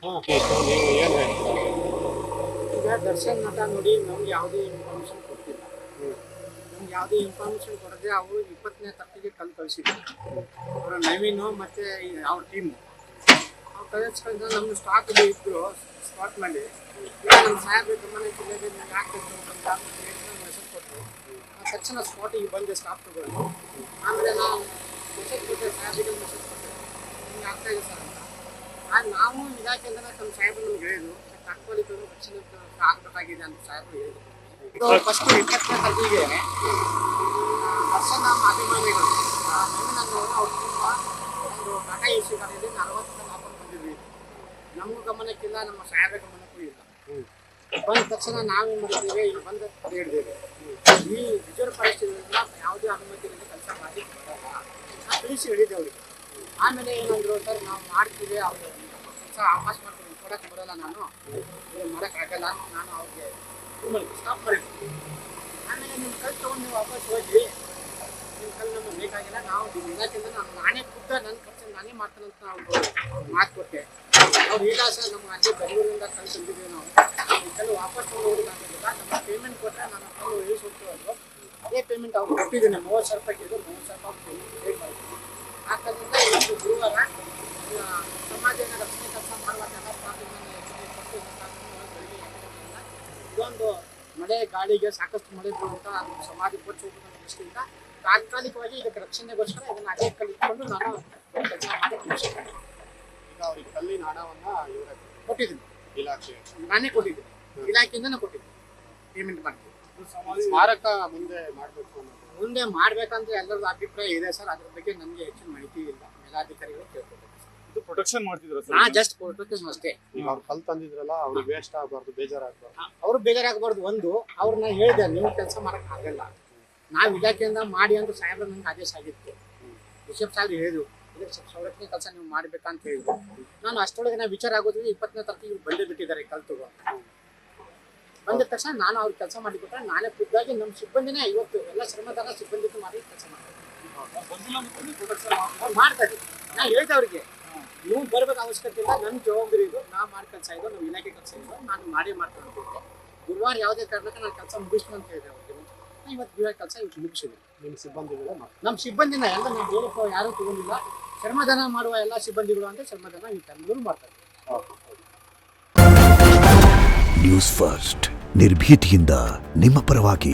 ನೀವು ಏನು ಹೇಳ್ತೀರಾ? ಈಗ ದರ್ಶನ್ ನಟ ನೋಡಿ ನಮ್ಗೆ ಯಾವುದೇ ಇನ್ಫಾರ್ಮೇಶನ್ ಕೊಡ್ತಿಲ್ಲ. ನಮ್ಗೆ ಯಾವುದೇ ಇನ್ಫಾರ್ಮೇಶನ್ ಕೊಡದೆ ಅವರು 20ನೇ ತಾರೀಕಿಗೆ ಕಳಿಸಿದ್ರು. ಅವರ ನವೀನು ಮತ್ತು ಅವ್ರ ಟೀಮು ಅವ್ರು ಕಳಿಸ್ಕೊಂಡು ನಮ್ಮ ಸ್ಟಾಕ್ ಇದ್ರು ಸ್ಪಾಟ್ನಲ್ಲಿ. ಈಗ ನಮ್ಮ ಸಾಹೇಬ್ರ ಗಮನಕ್ಕೆ ಇಲ್ಲದೆ ನೀವು ಯಾಕೆ ಮೆಸೇಜ್ ಕೊಟ್ಟರು. ತಕ್ಷಣ ಸ್ಪಾಟಿಗೆ ಬಂದೆ ಸ್ಟಾಪ್ ತಗೊಂಡು. ಆಮೇಲೆ ನಾವು ಮೆಸೇಜ್ ಕೊಟ್ಟೆ, ಸಾಹೇಬ್ರಿಗೆ ಮೆಸೇಜ್ ಕೊಟ್ಟೆ, ನಿಮ್ಗೆ ಆಗ್ತಾ ಇದೆ ಸರ್ ಅಂತ. ನಾವು ಇಲಾಖೆಯಿಂದ ನಮ್ಮ ಸಾಹೇಬ್ರು ನಮ್ಗೆ ಹೇಳಿದ್ರು ತಾತ್ಕಾಲಿಕ ರಕ್ಷಣೆ ಆಗಬೇಕಾಗಿದೆ ಅಂತ ಸಾಹೇಬ್ರು ಹೇಳಿದ್ರು. ಇದು ಫಸ್ಟ್ 20ನೇ ತಾರೀಕಿಗೆ ದರ್ಶನ ಅಭಿಮಾನಿಗಳು ನವೀನವರು ಅವ್ರು ತುಂಬ ಒಂದು ಟಾಟಾ ಎಸಿ ಗಾಡಿಯಲ್ಲಿ 40 ಹಾಕೊಂಡು ಬಂದಿದ್ವಿ. ನಮ್ಮ ಗಮನಕ್ಕಿಲ್ಲ, ನಮ್ಮ ಸಾಹೇಬ್ರ ಗಮನಕ್ಕೂ ಇಲ್ಲ. ಬಂದ ತಕ್ಷಣ ನಾವೇನು ಮಾಡಿದ್ದೀವಿ, ಇಲ್ಲಿ ಬಂದು ಹೇಳಿದ್ದೇವೆ ಈ ರಿಸರ್ವ್ ಪರಿಸ್ಥಿತಿಯಿಂದ ಯಾವುದೇ ಅನುಮತಿ ಇಲ್ಲದೆ ಕೆಲಸ ಮಾಡಿ ಬರಲ್ಲ ನಾವು ತಿಳಿಸಿ ಹೇಳಿದ್ದೆ ಅವರಿಗೆ. ಆಮೇಲೆ ಏನಂದ್ರು, ಸರ್ ನಾವು ಮಾಡ್ತೀವಿ, ಅವರು ಕೆಲಸ ವಾಪಸ್ ಮಾಡ್ತೀವಿ, ಕೊಡೋಕ್ಕೆ ಬರೋಲ್ಲ, ನಾನು ಏನು ಮಾಡೋಕ್ಕಾಗಲ್ಲ, ನಾನು ಅವ್ರಿಗೆ ಸ್ಟಾಪ್ ಮಾಡಿದ್ವಿ. ಆಮೇಲೆ ನಿಮ್ಮ ಕಲ್ ತೊಗೊಂಡು ನೀವು ವಾಪಸ್ ಹೋಗಿ, ನಿಮ್ಮ ಕಲ್ ನಮಗೆ ಬೇಕಾಗಿಲ್ಲ, ನಾವು ಇಲಾಖೆಯಿಂದ ನಾನೇ ನನ್ನ ಖರ್ಚು ನಾನೇ ಮಾಡ್ತಾನಂತ ನಾವು ಮಾತು ಕೊಟ್ಟೆ. ಅವ್ರು ಇಲ್ಲ ಸರ್, ನಮ್ಗೆ ಅಲ್ಲೇ ಬೆಂಗಳೂರಿಂದ ಕಲ್ ತಂದಿದ್ದೀವಿ, ನಾವು ಈ ಕಲ್ಲು ವಾಪಸ್ ತೊಗೊಂಡು ಹೋಗೋದಾಗಿಲ್ಲ, ನಮ್ಮ ಪೇಮೆಂಟ್ ಕೊಟ್ಟರೆ ನನ್ನ ಕಲ್ಲು ಇಳಿಸ್ಕೊಡ್ತೀವಲ್ವ, ಅದೇ ಪೇಮೆಂಟ್ ಅವ್ರು ಕೊಟ್ಟಿದ್ದೀನಿ. 30,000 ರೂಪಾಯಿ ಇದು 30,000 ರೂಪಾಯಿ ಪೇಮೆಂಟ್ ಮಾಡಿದ್ದೀನಿ. ಆದ್ದರಿಂದ ಇವತ್ತು ಗುರುವಾರ ಸಮಾಜದ ರಕ್ಷಣೆ ಕೆಲಸ ಮಾಡುವಾಗೆಲ್ಲ ಇದೊಂದು ಮಳೆ ಗಾಳಿಗೆ ಸಾಕಷ್ಟು ಮಳೆ ಬರುವಂಥ ಸಮಾಜ ಕೊಚ್ಚು ದೃಷ್ಟಿಯಿಂದ ತಾತ್ಕಾಲಿಕವಾಗಿ ಇದಕ್ಕೆ ರಕ್ಷಣೆಗೋಸ್ಕರ ಇದನ್ನು ಅದೇ ಕಲಿತ್ಕೊಂಡು ನಾನು ಕೆಲಸ ಮಾಡಿ ಮುಗಿಸಿದ್ದೇನೆ. ಈಗ ಅವ್ರಿಗೆ ಕಲ್ಲಿನ ಹಣವನ್ನು ಇವರೇ ಕೊಟ್ಟಿದ್ದೀನಿ, ಇಲಾಖೆ ನಾನೇ ಕೊಟ್ಟಿದ್ದೀನಿ, ಇಲಾಖೆಯಿಂದನೇ ಕೊಟ್ಟಿದ್ದೀನಿ, ಪೇಮೆಂಟ್ ಮಾಡ್ತೀನಿ. ಸ್ಮಾರಕ ಮುಂದೆ ಮಾಡಬೇಕು ಅನ್ನೋದು ಮುಂದೆ ಮಾಡಬೇಕಂತ ಎಲ್ಲರದ್ದು ಅಭಿಪ್ರಾಯ ಇದೆ ಸರ್. ಅದ್ರ ಬಗ್ಗೆ ನನಗೆ ಹೆಚ್ಚಿನ ಮಾಹಿತಿ ಇಲ್ಲ, ಮೇಲಾಧಿಕಾರಿಗಳು ಕೇಳ್ಕೊಬೇಕು. ಇದು ಪ್ರೊಟೆಕ್ಷನ್ ಮಾಡ್ತಿದ್ರ ನಾ ಜಸ್ಟ್ ಕೊಟ್ಟಿದ್ದೀನಿ ಅಷ್ಟೇ. ಈಗ ಅವ್ರು ಕಲ್ ತಂದಿದ್ರಲ್ಲ, ಅವ್ರಿಗೆ ವೇಸ್ಟ್ ಆಗಬಾರ್ದು, ಬೇಜಾರಾಗಬಾರ್ದು. ಅವರು ಬೇಜಾರಾಗಬಾರ್ದು. ಒಂದು ಅವ್ರನ್ನ ಹೇಳಿದೆ, ನೀವು ಕೆಲಸ ಮಾಡಕ್ ಆಗಲ್ಲ, ನಾವು ಇಲಾಖೆಯಿಂದ ಮಾಡಿ ಅಂತ ಸಾಹೇಬ್ರ ನಂಗೆ ಆದೇಶ ಆಗಿತ್ತು. ಬಿಷಪ್ ಸಾಹೇಬ್ರು ಹೇಳಿದ್ರು, ಇದಕ್ಕೆ ಸಂರಕ್ಷಣೆ ಕೆಲಸ ನೀವು ಮಾಡ್ಬೇಕಂತ ಹೇಳಿದ್ರು. ನಾನು ಅಷ್ಟೊಳಗೆ ನಾವು ವಿಚಾರ ಆಗೋದ್ರಿಂದ 20ನೇ ತಾರೀಕಿಗೆ ಬಂದೇ ಬಿಟ್ಟಿದ್ದಾರೆ ಕಲ್ ತಗೊಂಡು. ಬಂದ ತಕ್ಷಣ ನಾನು ಅವ್ರಿಗೆ ಕೆಲಸ ಮಾಡಿಕೊಟ್ರೆ ನಾನೇ ಖುದ್ದಾಗಿ ನಮ್ಮ ಸಿಬ್ಬಂದಿನೇ ಇವತ್ತು ಎಲ್ಲ ಶ್ರಮದಾನ ಸಿಬ್ಬಂದಿಗೂ ಮಾಡಿ ಕೆಲಸ ಮಾಡ್ತಾರೆ. ನಾ ಹೇಳಿದೆ ಅವ್ರಿಗೆ, ನೀವು ಬರ್ಬೇಕು ಅವಶ್ಯಕತೆ ಇಲ್ಲ, ನನ್ನ ಜವಾಬ್ದಾರಿ ಇದು, ನಾ ಮಾಡಿ ಕೆಲಸ ಇದು, ನಮ್ಮ ಇಲಾಖೆ ಕೆಲಸ ಇದು, ನಾನು ಮಾಡೇ ಮಾಡ್ತೀನಿ ಅಂತ ಹೇಳಿದೆ. ಗುರುವಾರ ಯಾವುದೇ ಕಾರಣಕ್ಕೆ ನಾನು ಕೆಲಸ ಮುಗಿಸ್ತೀನಿ ಅಂತ ಹೇಳಿದೆ ಅವ್ರಿಗೆ. ಇವತ್ತು ಗುರುವಾರ ಕೆಲಸ ಇವತ್ತು ಮುಗಿಸಿದೆ. ನಿಮ್ಮ ಸಿಬ್ಬಂದಿಗಳು ನಮ್ಮ ಸಿಬ್ಬಂದಿನ ಎಲ್ಲ ನಾವು ಬೇರೆ ಯಾರೂ ತಗೊಂಡಿಲ್ಲ. ಶ್ರಮದಾನ ಮಾಡುವ ಎಲ್ಲ ಸಿಬ್ಬಂದಿಗಳು ಅಂತ ಶ್ರಮದಾನ ಇವತ್ತೆಲ್ಲರೂ ಮಾಡ್ತಾರೆ. ನ್ಯೂಸ್ ಫಸ್ಟ್ ನಿರ್ಭೀತಿಯಿಂದ ನಿಮ್ಮ ಪರವಾಗಿ.